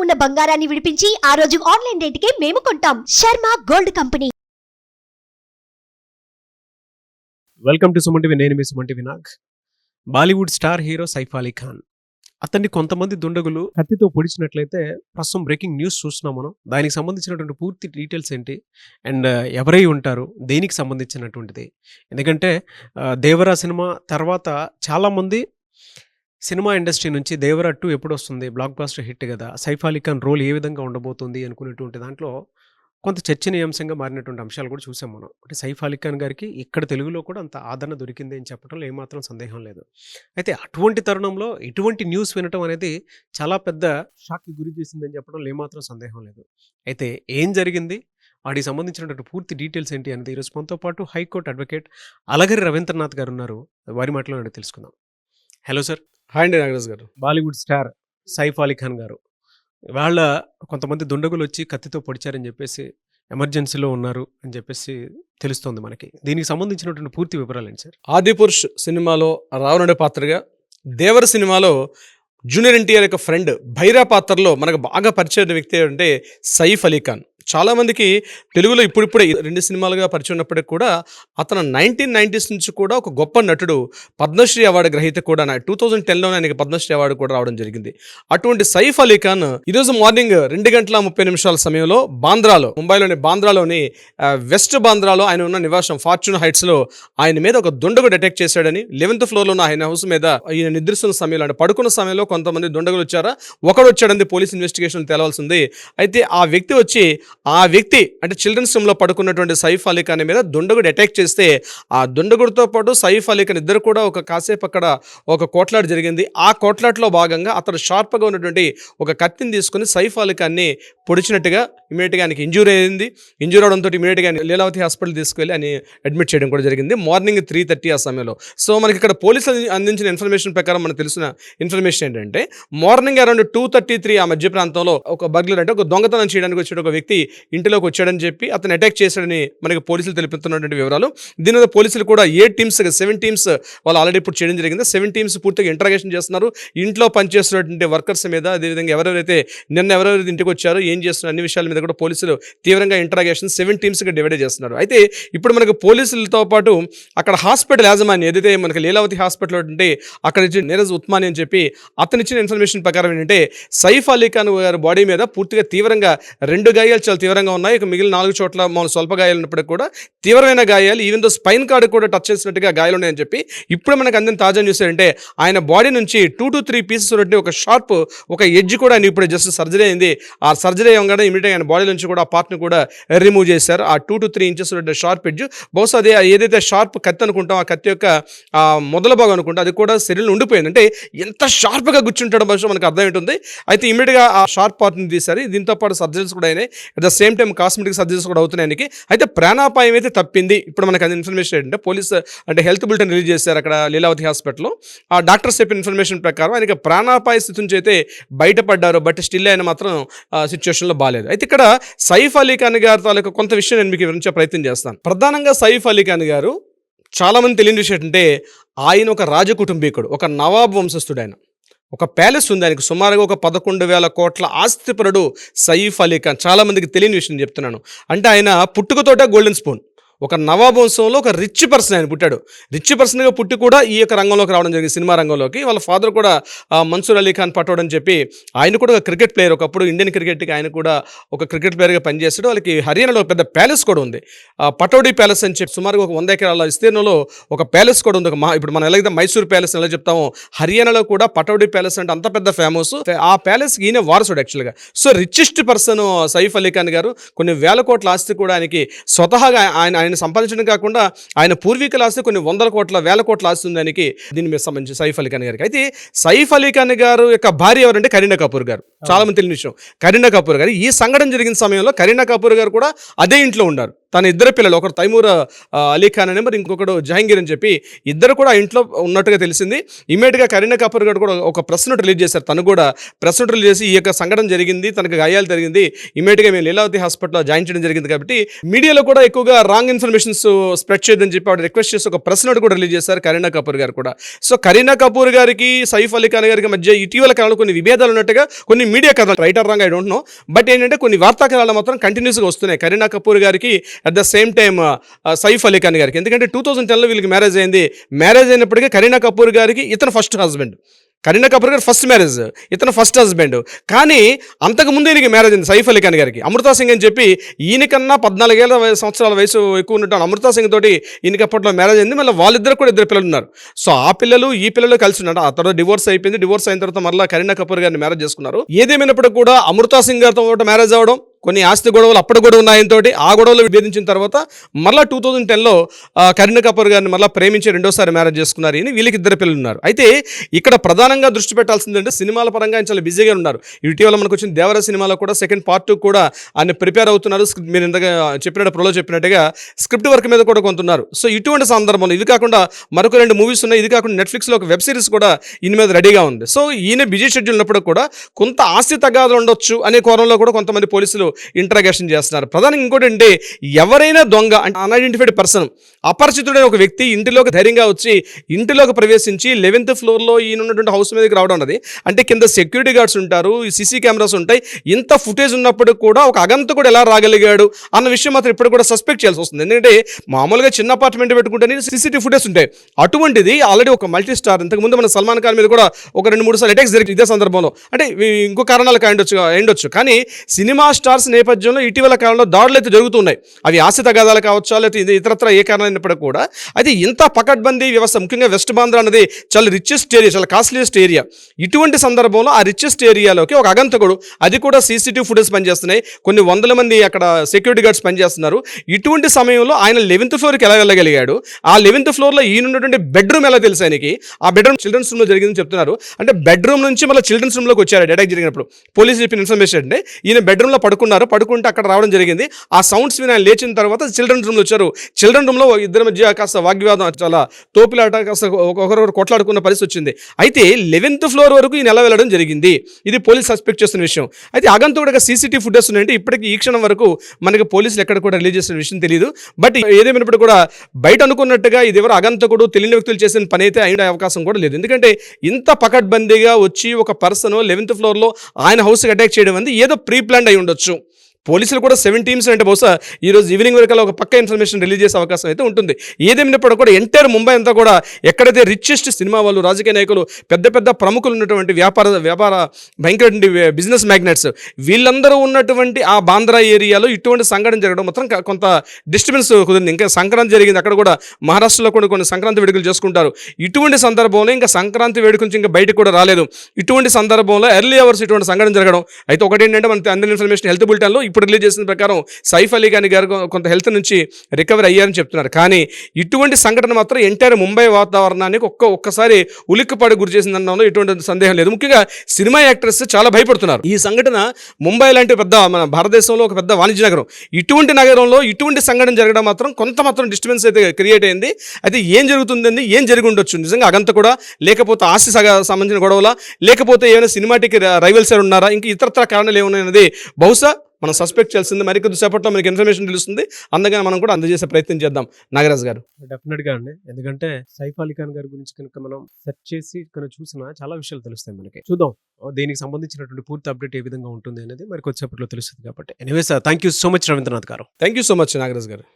ఉన్న బంగారాన్ని విడిపించి ఆ రోజు ఆన్లైన్ రేటుకే మేము కొంటాం. Sharma gold company. Welcome to Suman TV. నేను మీ Suman TV Nag. Bollywood star hero Saif Ali Khan అతన్ని కొంతమంది దుండగులు కత్తితో పొడిచినట్లయితే ప్రస్తుతం బ్రేకింగ్ న్యూస్ చూస్తున్నాం మనం. దానికి సంబంధించినటువంటి పూర్తి డీటెయిల్స్ ఏంటి అండ్ ఎవరై ఉంటారు, దేనికి సంబంధించినటువంటిది. ఎందుకంటే దేవరా సినిమా తర్వాత చాలామంది సినిమా ఇండస్ట్రీ నుంచి దేవరా 2 ఎప్పుడు వస్తుంది, బ్లాక్ బాస్టర్ హిట్ కదా, సైఫ్ అలీ ఖాన్ రోల్ ఏ విధంగా ఉండబోతుంది అనుకునేటువంటి దాంట్లో కొంత చర్చనీయాంశంగా మారినటువంటి అంశాలు కూడా చూసాం మనం. అంటే సైఫ్ అలీ ఖాన్ గారికి ఇక్కడ తెలుగులో కూడా అంత ఆదరణ దొరికింది అని చెప్పడంలో ఏమాత్రం సందేహం లేదు. అయితే అటువంటి తరుణంలో ఇటువంటి న్యూస్ వినటం అనేది చాలా పెద్ద షాక్కి గురి చేసిందని చెప్పడంలో ఏమాత్రం సందేహం లేదు. అయితే ఏం జరిగింది, వాటికి సంబంధించినటువంటి పూర్తి డీటెయిల్స్ ఏంటి అనేది ఈరోజు మనతో పాటు హైకోర్టు అడ్వకేట్ అలగరి రవీంద్రనాథ్ గారు ఉన్నారు. వారి మాటలో నేను తెలుసుకుందాం. Hello sir. హాయ్ అండి నాగరాజ్ గారు. బాలీవుడ్ స్టార్ సైఫ్ అలీ ఖాన్ గారు వాళ్ళ కొంతమంది దుండగులు వచ్చి కత్తితో పొడిచారని చెప్పేసి ఎమర్జెన్సీలో ఉన్నారు అని చెప్పేసి తెలుస్తోంది మనకి. దీనికి సంబంధించినటువంటి పూర్తి వివరాలు ఏంటి సార్? ఆదిపురుష్ సినిమాలో రావణుడి పాత్రగా, దేవర సినిమాలో జూనియర్ ఎన్టీఆర్ యొక్క ఫ్రెండ్ భైరా పాత్రలో మనకు బాగా పరిచయం వ్యక్తి అంటే సైఫ్ అలీ ఖాన్. చాలామందికి తెలుగులో ఇప్పుడిప్పుడే 2 సినిమాలుగా పరిచయం ఉన్నప్పటికీ కూడా అతను 1990s నుంచి కూడా ఒక గొప్ప నటుడు, పద్మశ్రీ అవార్డు గ్రహీత కూడా. 2010లో ఆయనకి పద్మశ్రీ అవార్డు కూడా రావడం జరిగింది. అటువంటి సైఫ్ అలీ ఖాన్ ఈరోజు మార్నింగ్ 2:30 సమయంలో బాంద్రాలో, ముంబైలోని బాంద్రాలోని వెస్ట్ బాంద్రాలో ఆయన ఉన్న నివాసం ఫార్చ్యూన్ హైట్స్లో ఆయన మీద ఒక దుండగుడు అటాక్ చేశాడని, 11th ఫ్లోర్లో ఉన్న ఆయన హౌస్ మీద ఈయన నిద్రిస్తున్న సమయంలో అంటే పడుకున్న సమయంలో కొంతమంది దుండగులు వచ్చారా, ఒకడు వచ్చాడని పోలీస్ ఇన్వెస్టిగేషన్ తేలవలసింది. అయితే ఆ వ్యక్తి అంటే చిల్డ్రన్స్ రూమ్లో పడుకున్నటువంటి సైఫ్ అలీ ఖాన్ మీద దుండగుడు అటాక్ చేస్తే ఆ దుండగుడితో పాటు సైఫ్ అలీ ఖాన్ ఇద్దరు కూడా ఒక కాసేపు అక్కడ ఒక కోట్లాట జరిగింది. ఆ కోట్లాటలో భాగంగా అతను షార్ప్గా ఉన్నటువంటి ఒక కత్తిని తీసుకుని సైఫ్ అలీ ఖాన్ని పొడిచినట్టుగా ఇమీడియట్గా ఆయనకి ఇంజూరీ అయింది. ఇంజూరీ అవడంతో ఇమీడియట్గా లీలావతి హాస్పిటల్ తీసుకెళ్ళి అని అడ్మిట్ చేయడం కూడా జరిగింది మార్నింగ్ 3:30 ఆ సమయంలో. సో మనకి ఇక్కడ పోలీసులు అందించిన ఇన్ఫర్మేషన్ ప్రకారం మనకు తెలిసిన ఇన్ఫర్మేషన్ ఏంటంటే మార్నింగ్ అరౌండ్ 2:33 ఆ మధ్య ప్రాంతంలో ఒక బగ్లర్ అంటే ఒక దొంగతనం చేయడానికి వచ్చే ఒక వ్యక్తి ఇంటిలోకి వచ్చాడని చెప్పి అతను అటాక్ చేశాడని మనకి పోలీసులు తెలుపుతున్నటువంటి వివరాలు. దీని మీద పోలీసులు కూడా 7 టీమ్స్ వాళ్ళు ఆల్రెడీ ఇప్పుడు చేయడం జరిగింది. 7 టీమ్స్ పూర్తిగా ఇంటరాగేషన్ చేస్తున్నారు. ఇంట్లో పనిచేస్తున్నటువంటి వర్కర్స్ మీద, అదేవిధంగా ఎవరెవరైతే ఇంటికి వచ్చారో ఏం చేస్తున్నారు అన్ని విషయాల మీద కూడా పోలీసులు తీవ్రంగా ఇంటరాగేషన్ 7 టీమ్స్గా డివైడ్ చేస్తున్నారు. అయితే ఇప్పుడు మనకు పోలీసులతో పాటు అక్కడ హాస్పిటల్ యాజమాన్యం ఏదైతే మనకి లీలావతి హాస్పిటల్ ఉంటే అక్కడ నీరజ్ ఉత్మాని అని చెప్పి అతను ఇచ్చిన ఇన్ఫర్మేషన్ ప్రకారం ఏంటంటే సైఫ్ అలీ ఖాన్ గారి బాడీ మీద పూర్తిగా తీవ్రంగా 2 గాయాలు చాలా తీవ్రంగా ఉన్నాయి. ఇక మిగిలిన 4 చోట్ల మామూలు స్వల్ప గాయాలు ఉన్నప్పటికీ కూడా తీవ్రమైన గాయాలు, ఈవెన్ దో స్పైన్ కార్డు కూడా టచ్ చేసినట్టుగా గాయాలు ఉన్నాయని చెప్పి ఇప్పుడు మనకు అందిన తాజా న్యూస్ ఏంటంటే ఆయన బాడీ నుంచి 2 to 3 పీసెస్ ఉన్నట్టు ఒక షార్ప్ ఒక ఎడ్జ్ కూడా ఆయన ఇప్పుడు జస్ట్ సర్జరీ అయింది. ఆ సర్జరీ అవ్వగానే ఇమీడియట్గా ఆయన బాడీ నుంచి కూడా ఆ పార్ట్ని కూడా రిమూవ్ చేశారు. ఆ 2 to 3 ఇంచెస్ ఉన్నట్టు షార్ప్ ఎడ్జ్, బహుశా అదే ఏదైతే షార్ప్ కత్తి అనుకుంటాం, ఆ కత్తి యొక్క మొదల భాగం అనుకుంటాం, అది కూడా శరీరంలో ఉండిపోయింది. అంటే ఎంత షార్ప్గా గుచ్చుంటాడో బహుశా మనకు అర్థం ఉంటుంది. అయితే ఇమీడియట్గా ఆ షార్ప్ పార్ట్ని తీశారు. దీంతో పాటు సర్జరీస్ కూడా అయినాయి. At the same time cosmetic surgeries కూడా అవుతున్నాయి. అయితే ప్రాణాపాయం అయితే తప్పింది. ఇప్పుడు మనకు అది ఇన్ఫర్మేషన్ ఏంటంటే పోలీస్ అంటే హెల్త్ బులెటిన్ రిలీజ్ చేశారు అక్కడ లీలావతి హాస్పిటల్లో. ఆ డాక్టర్స్ చెప్పిన ఇన్ఫర్మేషన్ ప్రకారం ఆయనకి ప్రాణాపాయ స్థితి నుంచి అయితే బయటపడ్డారు. బట్ స్టిల్ ఆయన మాత్రం సిచ్యువేషన్లో బాగాలేదు. అయితే ఇక్కడ సైఫ్ అలీ ఖాన్ గారి తాలూకా కొంత విషయం నేను మీకు వివరించే ప్రయత్నం చేస్తాను. ప్రధానంగా సైఫ్ అలీ ఖాన్ గారు చాలామంది తెలియని విషయం ఏంటంటే ఆయన ఒక రాజకుటుంబీకుడు, ఒక నవాబ్ వంశస్థుడు. ఆయన ఒక ప్యాలెస్ ఉంది, ఆయనకు సుమారుగా ఒక 11,000 కోట్ల ఆస్తిపరుడు సైఫ్ అలీ ఖాన్. చాలామందికి తెలియని విషయం చెప్తున్నాను. అంటే ఆయన పుట్టుకతోటే గోల్డెన్ స్పూన్, ఒక నవాబ్ వంశంలో ఒక రిచ్ పర్సన్ ఆయన పుట్టాడు. రిచ్ పర్సన్గా పుట్టి కూడా ఈ యొక్క రంగంలోకి రావడం జరిగింది, సినిమా రంగంలోకి. వాళ్ళ ఫాదర్ కూడా మన్సూర్ అలీ ఖాన్ పటోడ్ అని చెప్పి ఆయన కూడా ఒక క్రికెట్ ప్లేయర్. ఒకప్పుడు ఇండియన్ క్రికెట్కి ఆయన కూడా ఒక క్రికెట్ ప్లేయర్గా పనిచేస్తాడు. వాళ్ళకి హర్యానాలో పెద్ద ప్యాలెస్ కూడా ఉంది, పటోడీ ప్యాలెస్ అని చెప్పి సుమారుగా ఒక 100 ఎకరాల విస్తీర్ణంలో ఒక ప్యాలెస్ కూడా ఉంది. ఇప్పుడు మనం ఎలాగైతే మైసూర్ ప్యాలెస్ ఎలా చెప్తామో హర్యానాలో కూడా పటోడీ ప్యాలెస్ అంటే అంత పెద్ద ఫేమస్. ఆ ప్యాలెస్కి ఈయన వారసుడు యాక్చువల్గా. So richest person Saif Ali Khan గారు. కొన్ని వేల కోట్ల ఆస్తి కూడా ఆయనకి స్వతహాగా ఆయన సంపాదించడం కాకుండా ఆయన పూర్వీకుల ఆస్తి కొన్ని 100 కోట్ల 1000 కోట్ల ఆస్తి ఉంది ఆయనకి. దీని మీద సంబంధించి సైఫ్ అలీ ఖాన్ గారికి. అయితే సైఫ్ అలీ ఖాన్ గారు యొక్క భార్య ఎవరంటే కరీనా కపూర్ గారు. చాలా మంది తెలియని విషయం, కరీనా కపూర్ గారు. ఈ సంఘటన జరిగిన సమయంలో కరీనా కపూర్ గారు కూడా అదే ఇంట్లో ఉన్నారు. తన ఇద్దరు పిల్లలు, ఒకరు తైమూర్ అలీ ఖాన్ అని, మరి ఇంకొకడు జహాంగీర్ అని చెప్పి ఇద్దరు కూడా ఆ ఇంట్లో ఉన్నట్టుగా తెలిసింది. ఇమీడియట్గా కరీనా కపూర్ గారు కూడా ఒక ప్రెస్ నోట్ రిలీజ్ చేశారు. తను కూడా ప్రెస్ నోట్ రిలీజ్ చేసి ఈ యొక్క సంఘటన జరిగింది, తనకు గాయాలు జరిగింది, ఇమీడియట్గా మేము లీలావతి హాస్పిటల్లో జాయిన్ చేయడం జరిగింది. కాబట్టి మీడియాలో కూడా ఎక్కువగా రాంగ్ ఇన్ఫర్మేషన్స్ స్ప్రెడ్ చేయదని చెప్పి ఆవిడ రిక్వెస్ట్ చేసి ఒక ప్రెస్ నోట్ కూడా రిలీజ్ చేశారు కరీనా కపూర్ గారు కూడా. సో కరీనా కపూర్ గారికి సైఫ్ అలీ ఖాన్ గారికి మధ్య ఇటీవల కాలంలో కొన్ని విభేదాలు ఉన్నట్టుగా కొన్ని మీడియా కథలు, writer wrong I don't know, but ఏంటంటే కొన్ని వార్తా కథలు మాత్రం కంటిన్యూస్గా వస్తున్నాయి కరీనా కపూర్ గారికి at the same time Saif Ali Khan గారికి. ఎందుకంటే 2010లో వీళ్ళకి మ్యారేజ్ అయింది. మ్యారేజ్ అయినప్పటికీ కరీనా కపూర్ గారికి ఇతను ఫస్ట్ హస్బెండ్, కరీనా కపూర్ గారు ఫస్ట్ మ్యారేజ్, ఇతను ఫస్ట్ హస్బెండ్. కానీ అంతకుముందు ఈయనకి మ్యారేజ్ అయింది సైఫ్ అలీ ఖాన్ గారికి. అమృతా సింగ్ అని చెప్పి ఈయనకన్నా 14 సంవత్సరాల వయసు ఎక్కువ ఉన్నట్టు అమృతా సింగ్ తోటి ఈయనకి అప్పట్లో మ్యారేజ్ అయింది. మళ్ళీ వాళ్ళిద్దరు కూడా 2 పిల్లలు ఉన్నారు. సో ఆ పిల్లలు ఈ పిల్లలు కలిసి ఉన్నారు. ఆ తర్వాత డివోర్స్ అయిపోయింది. డివోర్స్ అయిన తర్వాత మళ్ళీ కరీనా కపూర్ గారిని మ్యారేజ్ చేసుకున్నారు. ఏదేమైనప్పుడు కూడా అమృతా సింగ్ గారితో మ్యారేజ్ అవ్వడం, కొన్ని ఆస్తి గొడవలు అప్పుడు కూడా ఉన్నాయంతో ఆ గొడవలు విభేదించిన తర్వాత మళ్ళీ 2010లో కరీనా కపూర్ గారిని మళ్ళీ ప్రేమించి రెండోసారి మ్యారేజ్ చేసుకున్నారు. వీళ్ళకి 2 పిల్లలు ఉన్నారు. అయితే ఇక్కడ ప్రధానంగా దృష్టి పెట్టాల్సిందంటే సినిమాల పరంగా ఆయన చాలా బిజీగా ఉన్నారు. ఇటీవల మనకు వచ్చిన దేవర సినిమాలో కూడా సెకండ్ పార్ట్ కూడా ఆయన ప్రిపేర్ అవుతున్నారు. మీరు ఇంతగా చెప్పినట్టు ప్రోలో చెప్పినట్టుగా స్క్రిప్ట్ వర్క్ మీద కూడా కొంటున్నారు. సో ఇటువంటి సందర్భంలో ఇది కాకుండా మరొక 2 మూవీస్ ఉన్నాయి. ఇది కాకుండా నెట్ఫ్లిక్స్లో ఒక వెబ్ సిరీస్ కూడా ఈయన మీద రెడీగా ఉంది. సో ఈయన బిజీ షెడ్యూల్ ఉన్నప్పుడు కూడా కొంత ఆస్తి తగాదాలు ఉండొచ్చు అనే కోణంలో కూడా కొంతమంది పోలీసులు ఇంట్రాగేషన్ చేస్తున్నారు. ప్రధానంగా ఇంకోటి అంటే ఎవరైనా దొంగ అంటే అన్ఐడెంటిఫైడ్ పర్సన్, అపరిచితుడైన ఒక వ్యక్తి ఇంటిలోకి ధైర్యంగా వచ్చి ఇంటిలోకి ప్రవేశించి 11th ఫ్లోర్లో ఈయన ఉన్నటువంటి హౌస్ మీదకి రావడం అన్నది అంటే కింద సెక్యూరిటీ గార్డ్స్ ఉంటారు, సీసీ కెమెరాస్ ఉంటాయి. ఇంత ఫుటేజ్ ఉన్నప్పుడు కూడా ఒక అగంతకుడు ఎలా రాగలిగాడు అన్న విషయం మాత్రం ఇప్పుడు కూడా సస్పెక్ట్ చేయాల్సి వస్తుంది. ఎందుకంటే మామూలుగా చిన్న అపార్ట్మెంట్ పెట్టుకుంటే సీసీటీవీ ఫుటేజ్ ఉంటాయి. అటువంటిది ఆల్రెడీ ఒక మల్టీ స్టార్, ఇంతకుముందు మన సల్మాన్ ఖాన్ మీద కూడా ఒక 2-3 సార్లు అటాక్స్ జరిగింది ఇదే సందర్భంలో. అంటే ఇంకో కారణాలు కాండొచ్చు. కానీ సినిమా స్టార్స్ నేపథ్యంలో ఇటీవల కాలంలో దాడులు అయితే జరుగుతున్నాయి. అవి ఆస్తి తగాదాలు కావచ్చు, లేకపోతే ఇతరత్ర ఏ కారణమైనప్పటికీ కూడా అయితే ఇంత పకడ్బందీ వ్యవస్థ, ముఖ్యంగా వెస్ట్ బాంద్రా అనేది చాలా రిచెస్ట్ ఏరియా, చాలా కాస్ట్లీయెస్ట్ ఏరియా. ఇటువంటి సందర్భంలో ఆ రిచెస్ట్ ఏరియాలోకి ఒక అగంతకుడు, అది కూడా సీసీటీవీ ఫుటేజ్ పనిచేస్తున్నాయి, కొన్ని 100 మంది అక్కడ సెక్యూరిటీ గార్డ్స్ పనిచేస్తున్నారు. ఇటువంటి సమయంలో ఆయన 11th ఫ్లోర్కి ఎలా వెళ్ళగలిగాడు, ఆ 11th ఫ్లోర్లో ఈయన ఉన్నటువంటి బెడ్రూమ్ ఎలా తెలుసు ఆయనకి, ఆ బెడ్రూమ్ చిల్డ్రన్స్ రూమ్లో జరిగిందని చెప్తున్నారు. అంటే బెడ్రూమ్ నుంచి మళ్ళీ చిల్డ్రన్స్ రూమ్లోకి వచ్చారు అటాక్ జరిగినప్పుడు. పోలీసు చెప్పిన ఇన్ఫర్మేషన్ అంటే ఈయన బెడ్రూమ్లో పడుకుంటే అక్కడ రావడం జరిగింది. ఆ సౌండ్స్ విని ఆయన లేచిన తర్వాత చిల్డ్రన్ రూమ్లో వచ్చారు. చిల్డ్రన్ రూమ్లో ఇద్దరి మధ్య కాస్త వాగ్వివాదం, చాలా తోపులాట, కాస్త ఒకరొకరు కొట్లాడుకున్న పరిస్థితి వచ్చింది. అయితే 11th ఫ్లోర్ వరకు ఈయన ఎలా వెళ్ళడం జరిగింది, ఇది పోలీసు సస్పెక్ట్ చేస్తున్న విషయం. అయితే అగంతకుడిగా సీసీటీవీ ఫుటేజ్ ఉన్నాయంటే ఇప్పటికీ ఈ క్షణం వరకు మనకి పోలీసులు ఎక్కడ కూడా రిలీజ్ చేసిన విషయం తెలియదు. బట్ ఏదేమైనప్పుడు కూడా బయట అనుకున్నట్టుగా ఇది ఎవరు అగంతకుడు, తెలియని వ్యక్తులు చేసిన పని అయితే అయిన అవకాశం కూడా లేదు. ఎందుకంటే ఇంత పకడ్బందీగా వచ్చి ఒక పర్సన్ 11th ఫ్లోర్లో ఆయన హౌస్కి అటాక్ చేయడం అనేది ఏదో ప్రీ ప్లాన్ అయి ఉండొచ్చు. పోలీసులు కూడా 7 టీమ్స్ అంటే బహుశా ఈరోజు ఈవినింగ్ వరకు ఒక పక్క ఇన్ఫర్మేషన్ రిలీజ్ చేసే అవకాశం అయితే ఉంటుంది. ఏదేమైనప్పుడు కూడా ఎంటైర్ ముంబై అంతా కూడా ఎక్కడైతే రిచెస్ట్ సినిమా వాళ్ళు, రాజకీయ నాయకులు, పెద్ద పెద్ద ప్రముఖులు ఉన్నటువంటి వ్యాపార భయంకర బిజినెస్ మ్యాగ్నెట్స్ వీళ్ళందరూ ఉన్నటువంటి ఆ బాంద్రా ఏరియాలో ఇటువంటి సంఘటన జరగడం మాత్రం కొంత డిస్టర్బెన్స్ కుదిరింది. ఇంకా సంక్రాంతి జరిగింది, అక్కడ కూడా మహారాష్ట్రలో కూడా కొన్ని సంక్రాంతి వేడుకలు చేసుకుంటారు. ఇటువంటి సందర్భంలో ఇంకా సంక్రాంతి వేడుక నుంచి ఇంకా బయటకు కూడా రాలేదు. ఇటువంటి సందర్భంలో ఎర్లీ అవర్స్ ఇటువంటి సంఘటన జరగడం. అయితే ఒకటి ఏంటంటే మనకి అందిన ఇన్ఫర్మేషన్ హెల్త్ బులెటిన్లో ఇప్పుడు రిలీజ్ చేసిన ప్రకారం సైఫ్ అలీ ఖాన్ గారు కొంత హెల్త్ నుంచి రికవర్ అయ్యారని చెప్తున్నారు. కానీ ఇటువంటి సంఘటన మాత్రం ఎంటైర్ ముంబై వాతావరణానికి ఒక్కసారి ఉలిక్కిపాటు గురి చేసిందనడంలో ఎటువంటి సందేహం లేదు. ముఖ్యంగా సినిమా యాక్టర్స్ చాలా భయపడుతున్నారు. ఈ సంఘటన ముంబై లాంటి పెద్ద మన భారతదేశంలో ఒక పెద్ద వాణిజ్య నగరం, ఇటువంటి నగరంలో ఇటువంటి సంఘటన జరగడం మాత్రం కొంత మాత్రం డిస్టర్బెన్స్ అయితే క్రియేట్ అయింది. అయితే ఏం జరుగుతుందండి, ఏం జరిగి ఉండొచ్చు, నిజంగా అగంత కూడా, లేకపోతే ఆస్తి సంబంధించిన గొడవలా, లేకపోతే ఏమైనా సినిమాటిక్ రైవల్స్ ఉన్నారా, ఇంకా ఇతరత్ర కారణాలు ఏమున్నాయన్నది బహుశా మనం సస్పెక్ట్ చేయాల్సింది. మరికొద్ది సేపట్లో మనకి ఇన్ఫర్మేషన్ తెలుస్తుంది. అందుకని మనం కూడా అందజేసే ప్రయత్నం చేద్దాం. నాగరాజ్ గారు, డెఫినెట్గా అండి, ఎందుకంటే సైఫ్ అలీ ఖాన్ గారి గురించి కనుక మనం సెర్చ్ చేసి కనుక చూసినా చాలా విషయాలు తెలుస్తాయి మనకి. చూద్దాం దీనికి సంబంధించినటువంటి పూర్తి అప్డేట్ ఏ విధంగా ఉంటుంది అనేది మరి కొద్దిసేపట్లో తెలుస్తుంది. కాబట్టి anyways thank you so much Ravindranath garu. Thank you so much Nagaraj గారు.